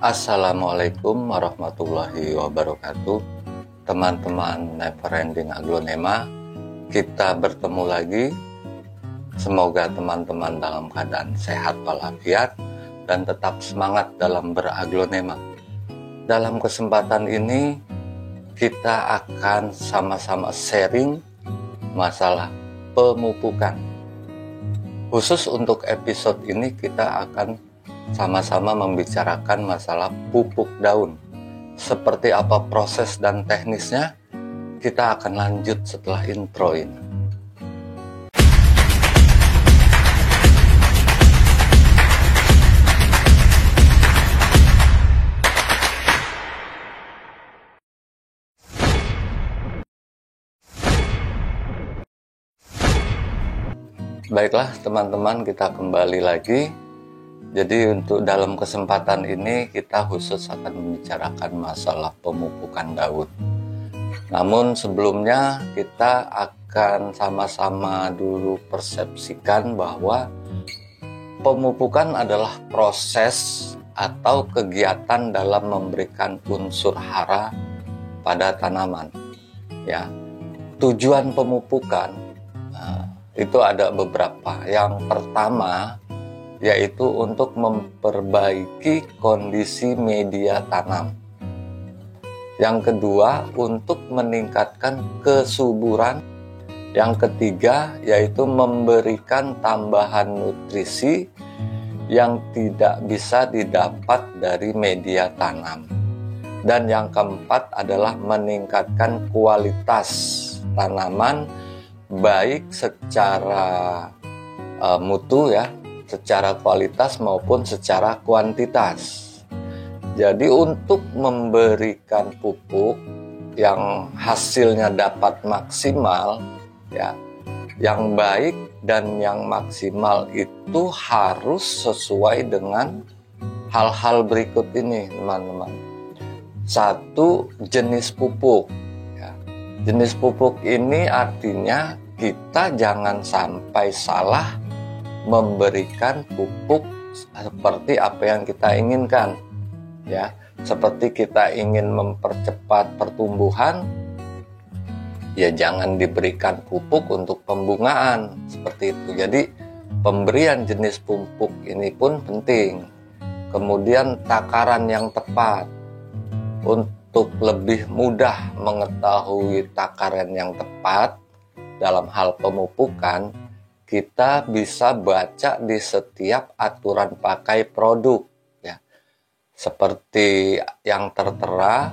Assalamualaikum warahmatullahi wabarakatuh. Teman-teman Neverending Aglonema, kita bertemu lagi. Semoga teman-teman dalam keadaan sehat walafiat dan tetap semangat dalam beraglonema. Dalam kesempatan ini kita akan sama-sama sharing masalah pemupukan. Khusus untuk episode ini kita akan sama-sama membicarakan masalah pupuk daun. Seperti apa proses dan teknisnya, kita akan lanjut setelah intro ini. Baiklah teman-teman, kita kembali lagi. Jadi untuk dalam kesempatan ini kita khusus akan membicarakan masalah pemupukan daun. Namun sebelumnya kita akan sama-sama dulu persepsikan bahwa pemupukan adalah proses atau kegiatan dalam memberikan unsur hara pada tanaman. Ya, tujuan pemupukan itu ada beberapa. Yang pertama yaitu untuk memperbaiki kondisi media tanam. Yang kedua, untuk meningkatkan kesuburan. Yang ketiga, yaitu memberikan tambahan nutrisi yang tidak bisa didapat dari media tanam. Dan yang keempat adalah meningkatkan kualitas tanaman, baik secara mutu ya, secara kualitas maupun secara kuantitas. Jadi untuk memberikan pupuk yang hasilnya dapat maksimal ya, yang baik dan yang maksimal itu harus sesuai dengan hal-hal berikut ini, teman-teman. Satu, jenis pupuk ya. Jenis pupuk ini artinya kita jangan sampai salah memberikan pupuk seperti apa yang kita inginkan ya. Seperti kita ingin mempercepat pertumbuhan, ya jangan diberikan pupuk untuk pembungaan seperti itu. Jadi pemberian jenis pupuk ini pun penting. Kemudian takaran yang tepat. Untuk lebih mudah mengetahui takaran yang tepat dalam hal pemupukan, kita bisa baca di setiap aturan pakai produk ya. Seperti yang tertera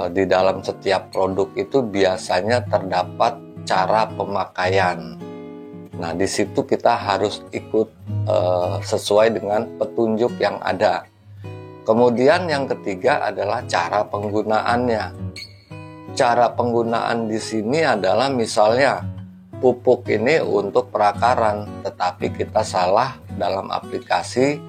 di dalam setiap produk itu biasanya terdapat cara pemakaian. Nah, di situ kita harus ikut sesuai dengan petunjuk yang ada. Kemudian yang ketiga adalah cara penggunaannya. Cara penggunaan di sini adalah misalnya pupuk ini untuk perakaran, tetapi kita salah dalam aplikasi,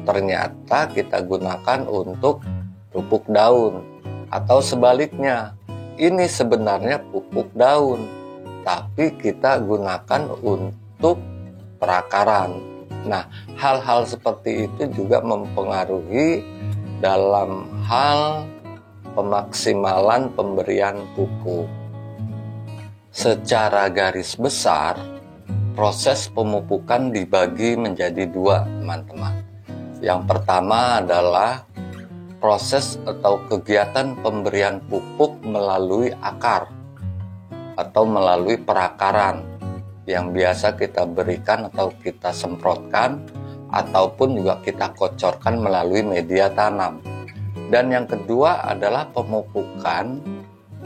ternyata kita gunakan untuk pupuk daun. Atau sebaliknya, ini sebenarnya pupuk daun, tapi kita gunakan untuk perakaran. Nah, hal-hal seperti itu juga mempengaruhi dalam hal pemaksimalan pemberian pupuk. Secara garis besar, proses pemupukan dibagi menjadi dua, teman-teman. Yang pertama adalah proses atau kegiatan pemberian pupuk melalui akar atau melalui perakaran yang biasa kita berikan atau kita semprotkan ataupun juga kita kocorkan melalui media tanam. Dan yang kedua adalah pemupukan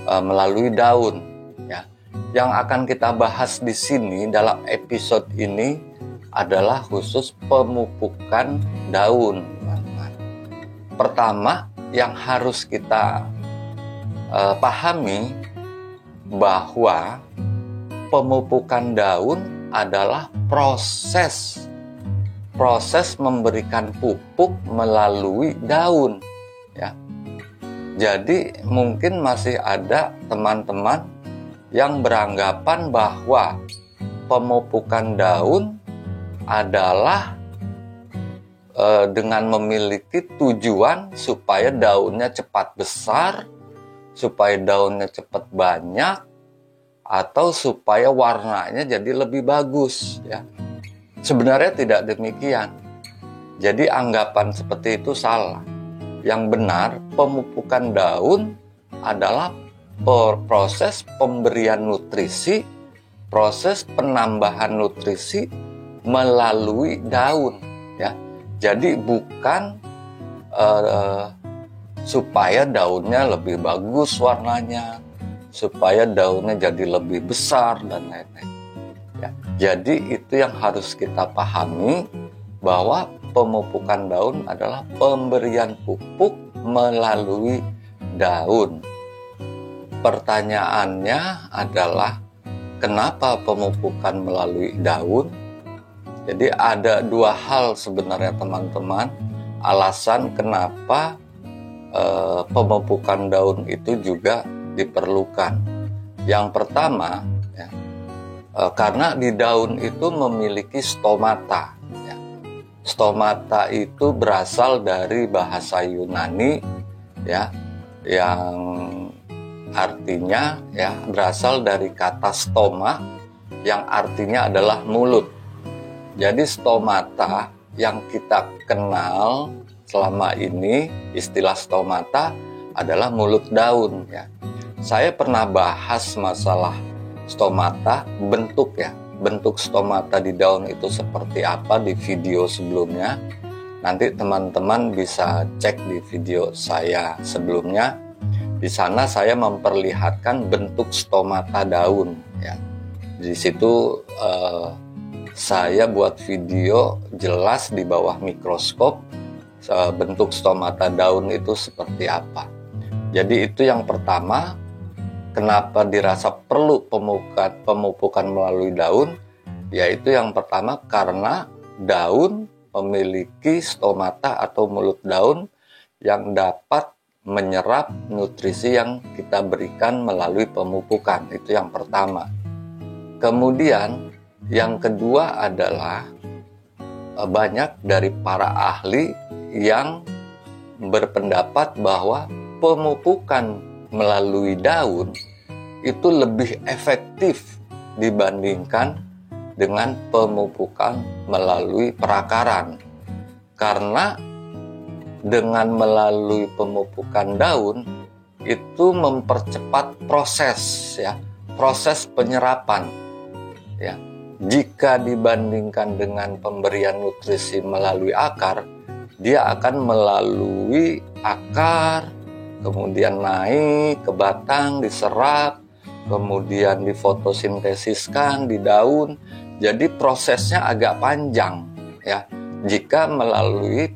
melalui daun. Yang akan kita bahas di sini dalam episode ini adalah khusus pemupukan daun. Pertama, yang harus kita pahami bahwa pemupukan daun adalah proses memberikan pupuk melalui daun ya. Jadi mungkin masih ada teman-teman yang beranggapan bahwa pemupukan daun adalah dengan memiliki tujuan supaya daunnya cepat besar, supaya daunnya cepat banyak, atau supaya warnanya jadi lebih bagus ya. Sebenarnya tidak demikian. Jadi anggapan seperti itu salah. Yang benar, pemupukan daun adalah proses pemberian nutrisi, proses penambahan nutrisi melalui daun ya. Jadi bukan supaya daunnya lebih bagus warnanya, supaya daunnya jadi lebih besar dan lain-lain ya. Jadi itu yang harus kita pahami, bahwa pemupukan daun adalah pemberian pupuk melalui daun. Pertanyaannya adalah, kenapa pemupukan melalui daun? Jadi ada dua hal sebenarnya teman-teman, alasan kenapa pemupukan daun itu juga diperlukan. Yang pertama, ya, karena di daun itu memiliki stomata. Ya. Stomata itu berasal dari bahasa Yunani, ya, yang artinya ya berasal dari kata stoma yang artinya adalah mulut. Jadi stomata yang kita kenal selama ini, istilah stomata adalah mulut daun ya. Saya pernah bahas masalah stomata, bentuk ya. Bentuk stomata di daun itu seperti apa di video sebelumnya. Nanti teman-teman bisa cek di video saya sebelumnya. Di sana saya memperlihatkan bentuk stomata daun ya. Di situ saya buat video jelas di bawah mikroskop bentuk stomata daun itu seperti apa. Jadi itu yang pertama, kenapa dirasa perlu pemupukan melalui daun, yaitu yang pertama karena daun memiliki stomata atau mulut daun yang dapat menyerap nutrisi yang kita berikan melalui pemupukan. Itu yang pertama. Kemudian yang kedua adalah banyak dari para ahli yang berpendapat bahwa pemupukan melalui daun itu lebih efektif dibandingkan dengan pemupukan melalui perakaran. Karena dengan melalui pemupukan daun itu mempercepat proses ya, proses penyerapan ya. Jika dibandingkan dengan pemberian nutrisi melalui akar, dia akan melalui akar, kemudian naik ke batang, diserap, kemudian difotosintesiskan di daun. Jadi prosesnya agak panjang ya, jika melalui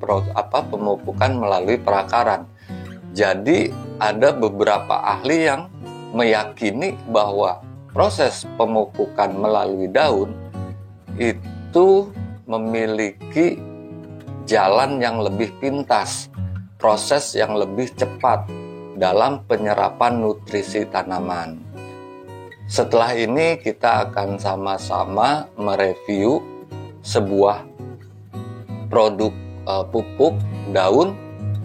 pemupukan melalui perakaran. Jadi ada beberapa ahli yang meyakini bahwa proses pemupukan melalui daun itu memiliki jalan yang lebih pintas, proses yang lebih cepat dalam penyerapan nutrisi tanaman. Setelah ini kita akan sama-sama mereview sebuah produk pupuk daun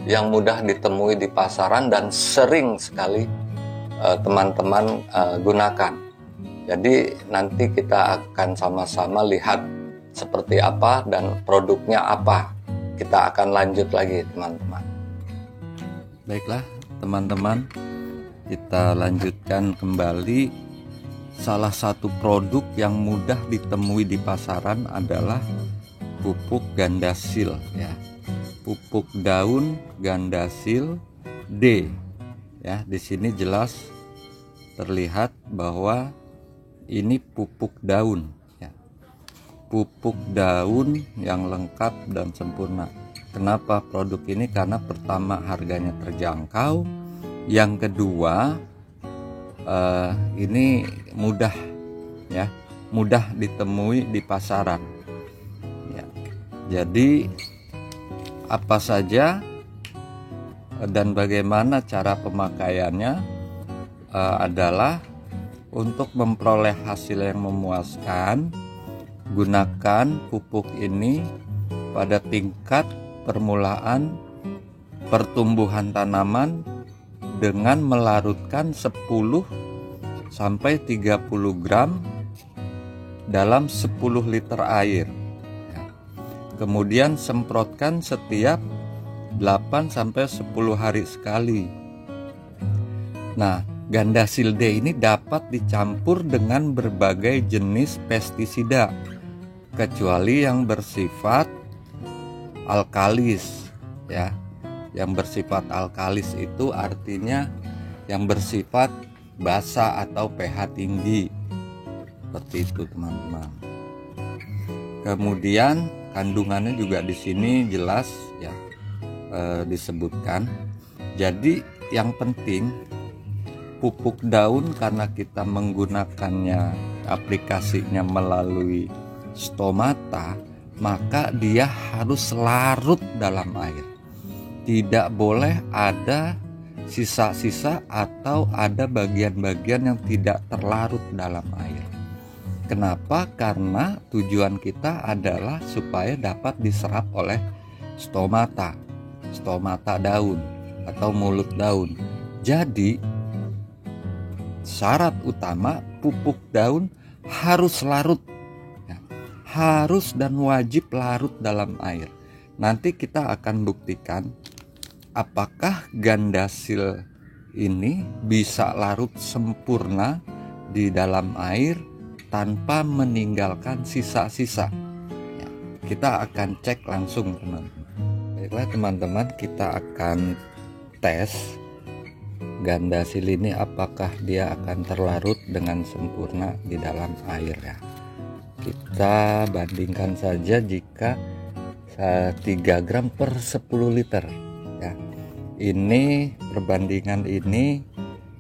yang mudah ditemui di pasaran dan sering sekali teman-teman gunakan. Jadi nanti kita akan sama-sama lihat seperti apa dan produknya apa. Kita akan lanjut lagi teman-teman. Baiklah teman-teman, kita lanjutkan kembali. Salah satu produk yang mudah ditemui di pasaran adalah pupuk gandasil ya. Pupuk daun gandasil D. Ya, di sini jelas terlihat bahwa ini pupuk daun ya. Pupuk daun yang lengkap dan sempurna. Kenapa produk ini? Karena pertama harganya terjangkau, yang kedua ini mudah ya, mudah ditemui di pasaran ya. Jadi apa saja dan bagaimana cara pemakaiannya adalah untuk memperoleh hasil yang memuaskan, gunakan pupuk ini pada tingkat permulaan pertumbuhan tanaman dengan melarutkan 10 sampai 30 gram dalam 10 liter air. Kemudian semprotkan setiap 8 sampai 10 hari sekali. Nah, Gandasil D ini dapat dicampur dengan berbagai jenis pestisida kecuali yang bersifat alkalis ya. Yang bersifat alkalis itu artinya yang bersifat basa atau pH tinggi. Seperti itu, teman-teman. Kemudian kandungannya juga di sini jelas ya disebutkan. Jadi yang penting pupuk daun, karena kita menggunakannya aplikasinya melalui stomata, maka dia harus larut dalam air. Tidak boleh ada sisa-sisa atau ada bagian-bagian yang tidak terlarut dalam air. Kenapa? Karena tujuan kita adalah supaya dapat diserap oleh stomata daun atau mulut daun. Jadi syarat utama pupuk daun harus larut, harus dan wajib larut dalam air. Nanti kita akan buktikan apakah Gandasil ini bisa larut sempurna di dalam air tanpa meninggalkan sisa-sisa. Kita akan cek langsung, teman-teman. Baiklah teman-teman, kita akan tes Gandasil ini apakah dia akan terlarut dengan sempurna di dalam air ya. Kita bandingkan saja jika 3 gram per 10 liter ya. Ini perbandingan ini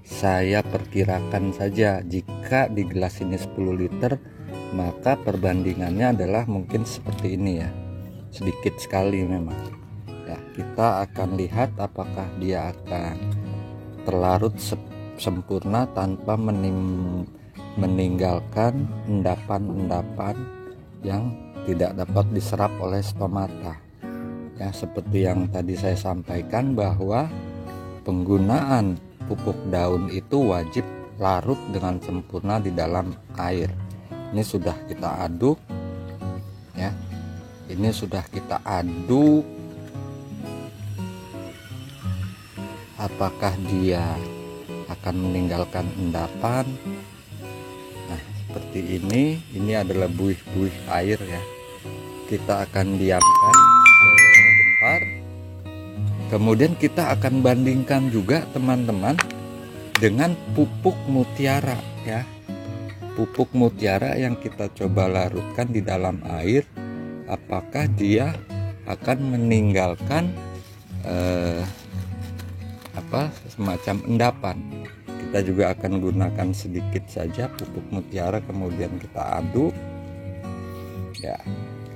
saya perkirakan saja, jika di gelas ini 10 liter maka perbandingannya adalah mungkin seperti ini ya, sedikit sekali memang ya. Kita akan lihat apakah dia akan terlarut sempurna tanpa meninggalkan endapan-endapan yang tidak dapat diserap oleh stomata ya. Seperti yang tadi saya sampaikan bahwa penggunaan pupuk daun itu wajib larut dengan sempurna di dalam air. Ini sudah kita aduk ya. Ini sudah kita aduk. Apakah dia akan meninggalkan endapan? Nah, seperti ini adalah buih-buih air ya. Kita akan diamkan sebentar. Kemudian kita akan bandingkan juga teman-teman dengan pupuk mutiara ya. Pupuk mutiara yang kita coba larutkan di dalam air, apakah dia akan meninggalkan semacam endapan. Kita juga akan gunakan sedikit saja pupuk mutiara, kemudian kita aduk ya.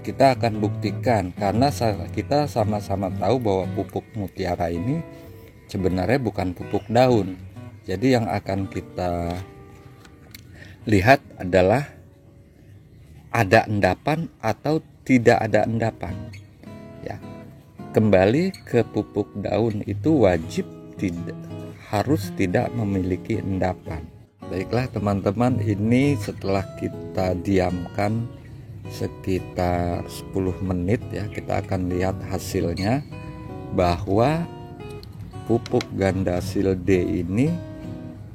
Kita akan buktikan, karena kita sama-sama tahu bahwa pupuk mutiara ini sebenarnya bukan pupuk daun. Jadi yang akan kita lihat adalah ada endapan atau tidak ada endapan ya. Kembali ke pupuk daun itu wajib harus tidak memiliki endapan. Baiklah teman-teman, ini setelah kita diamkan sekitar 10 menit ya, kita akan lihat hasilnya bahwa pupuk Gandasil D ini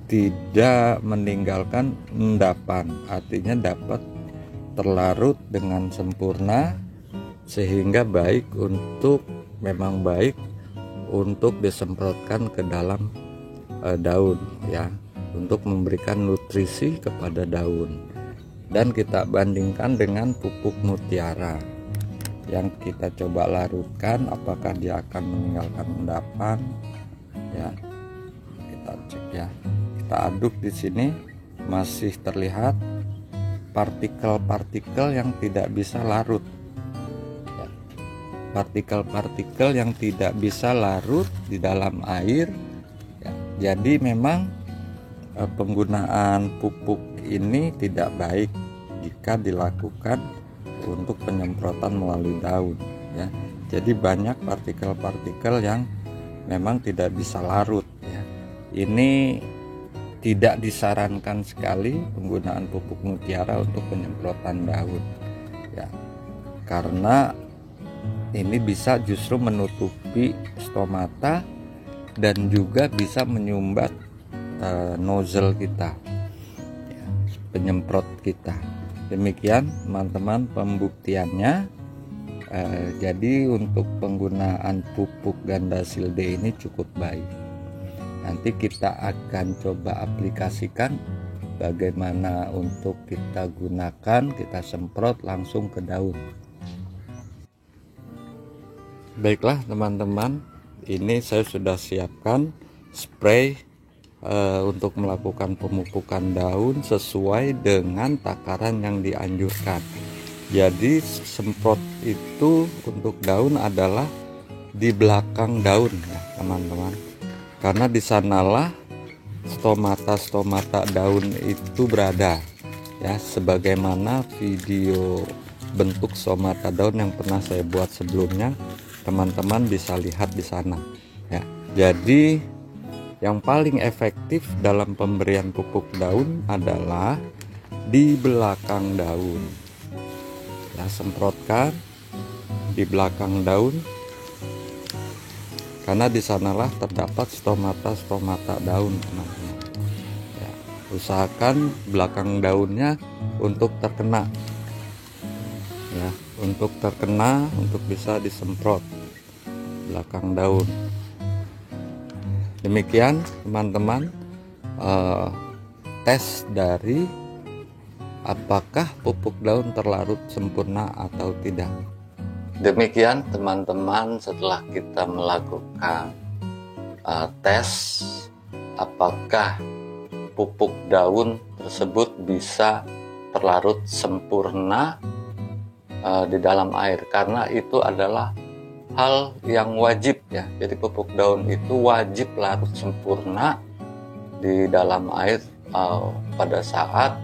tidak meninggalkan endapan, artinya dapat terlarut dengan sempurna sehingga memang baik untuk disemprotkan ke dalam daun ya, untuk memberikan nutrisi kepada daun. Dan kita bandingkan dengan pupuk mutiara yang kita coba larutkan, apakah dia akan meninggalkan endapan ya. Kita cek ya, kita aduk. Di sini masih terlihat partikel-partikel yang tidak bisa larut ya. Partikel-partikel yang tidak bisa larut di dalam air ya. Jadi memang penggunaan pupuk ini tidak baik jika dilakukan untuk penyemprotan melalui daun ya. Jadi banyak partikel-partikel yang memang tidak bisa larut ya. Ini tidak disarankan sekali penggunaan pupuk mutiara untuk penyemprotan daun ya, karena ini bisa justru menutupi stomata dan juga bisa menyumbat nozzle kita ya, penyemprot kita. Demikian teman-teman pembuktiannya. Jadi untuk penggunaan pupuk Gandasil D ini cukup baik. Nanti kita akan coba aplikasikan bagaimana untuk kita gunakan, kita semprot langsung ke daun. Baiklah teman-teman, ini saya sudah siapkan spray untuk melakukan pemupukan daun sesuai dengan takaran yang dianjurkan. Jadi semprot itu untuk daun adalah di belakang daun ya teman-teman, karena di sanalah stomata daun itu berada ya, sebagaimana video bentuk stomata daun yang pernah saya buat sebelumnya, teman-teman bisa lihat di sana ya. Jadi yang paling efektif dalam pemberian pupuk daun adalah di belakang daun ya, semprotkan di belakang daun karena di sanalah terdapat stomata daun teman-teman ya. Usahakan belakang daunnya untuk terkena ya, untuk bisa disemprot belakang daun. Demikian teman-teman tes dari apakah pupuk daun terlarut sempurna atau tidak. Demikian teman-teman, setelah kita melakukan tes apakah pupuk daun tersebut bisa terlarut sempurna di dalam air, karena itu adalah hal yang wajib ya. Jadi pupuk daun itu wajib larut sempurna di dalam air pada saat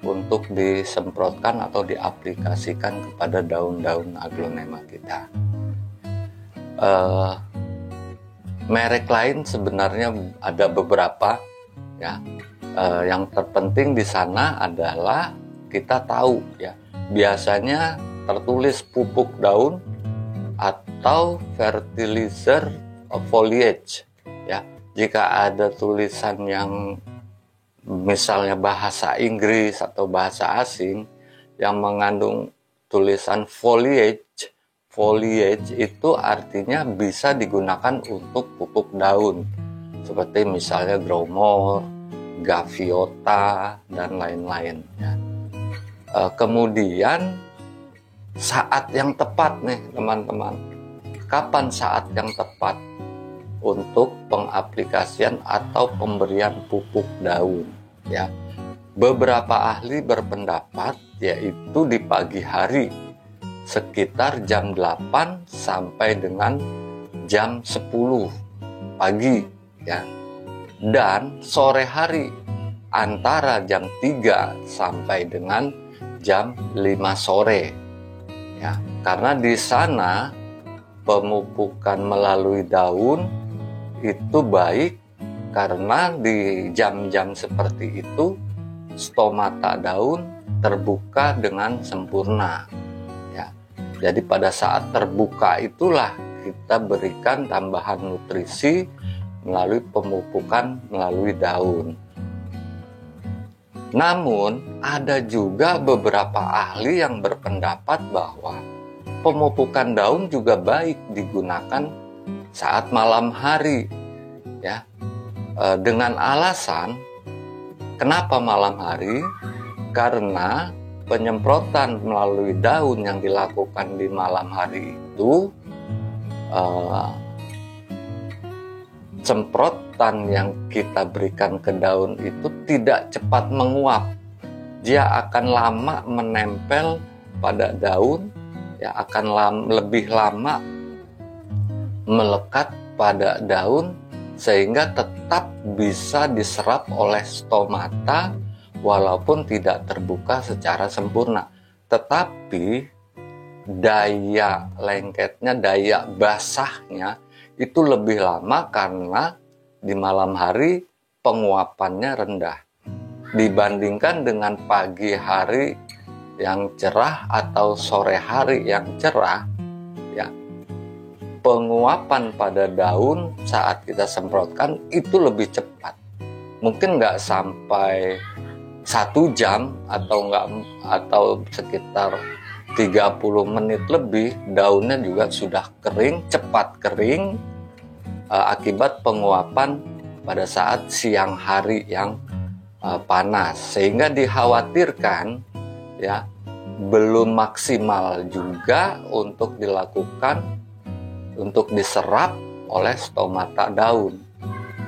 untuk disemprotkan atau diaplikasikan kepada daun-daun aglonema kita. Merek lain sebenarnya ada beberapa ya. Yang terpenting di sana adalah kita tahu ya, biasanya tertulis pupuk daun atau fertilizer foliage ya. Jika ada tulisan yang misalnya bahasa Inggris atau bahasa asing yang mengandung tulisan foliage itu artinya bisa digunakan untuk pupuk daun seperti misalnya Growmore, Gaviota dan lain-lain ya. Kemudian saat yang tepat nih teman-teman, kapan saat yang tepat untuk pengaplikasian atau pemberian pupuk daun ya. Beberapa ahli berpendapat yaitu di pagi hari sekitar jam 8 sampai dengan jam 10 pagi ya. Dan sore hari antara jam 3 sampai dengan jam 5 sore ya. Karena di sana pemupukan melalui daun itu baik karena di jam-jam seperti itu stomata daun terbuka dengan sempurna ya. Jadi pada saat terbuka itulah kita berikan tambahan nutrisi melalui pemupukan melalui daun. Namun ada juga beberapa ahli yang berpendapat bahwa pemupukan daun juga baik digunakan saat malam hari ya, dengan alasan kenapa malam hari, karena penyemprotan melalui daun yang dilakukan di malam hari itu semprotan yang kita berikan ke daun itu tidak cepat menguap, dia akan lama menempel pada daun ya, akan lebih lama melekat pada daun sehingga tetap bisa diserap oleh stomata walaupun tidak terbuka secara sempurna. Tetapi daya lengketnya, daya basahnya itu lebih lama karena di malam hari penguapannya rendah dibandingkan dengan pagi hari yang cerah atau sore hari yang cerah. Ya, penguapan pada daun saat kita semprotkan itu lebih cepat, mungkin nggak sampai 1 jam atau sekitar 30 menit lebih daunnya juga sudah kering, cepat kering akibat penguapan pada saat siang hari yang panas, sehingga dikhawatirkan ya belum maksimal juga untuk dilakukan untuk diserap oleh stomata daun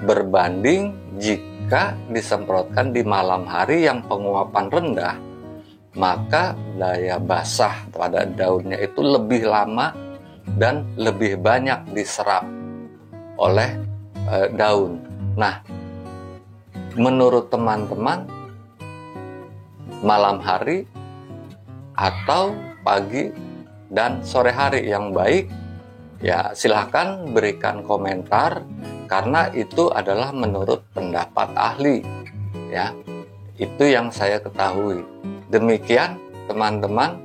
berbanding jika disemprotkan di malam hari yang penguapan rendah, maka daya basah pada daunnya itu lebih lama dan lebih banyak diserap oleh daun. Nah, menurut teman-teman, malam hari atau pagi dan sore hari yang baik? Ya, silahkan berikan komentar karena itu adalah menurut pendapat ahli. Ya, itu yang saya ketahui. Demikian teman-teman,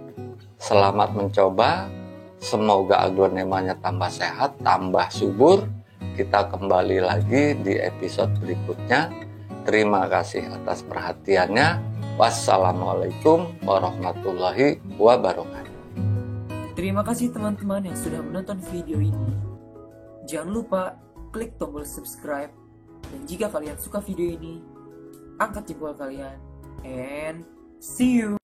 selamat mencoba. Semoga aglonemanya tambah sehat, tambah subur. Kita kembali lagi di episode berikutnya. Terima kasih atas perhatiannya. Wassalamualaikum warahmatullahi wabarakatuh. Terima kasih teman-teman yang sudah menonton video ini. Jangan lupa klik tombol subscribe. Dan jika kalian suka video ini, angkat jempol kalian. And see you!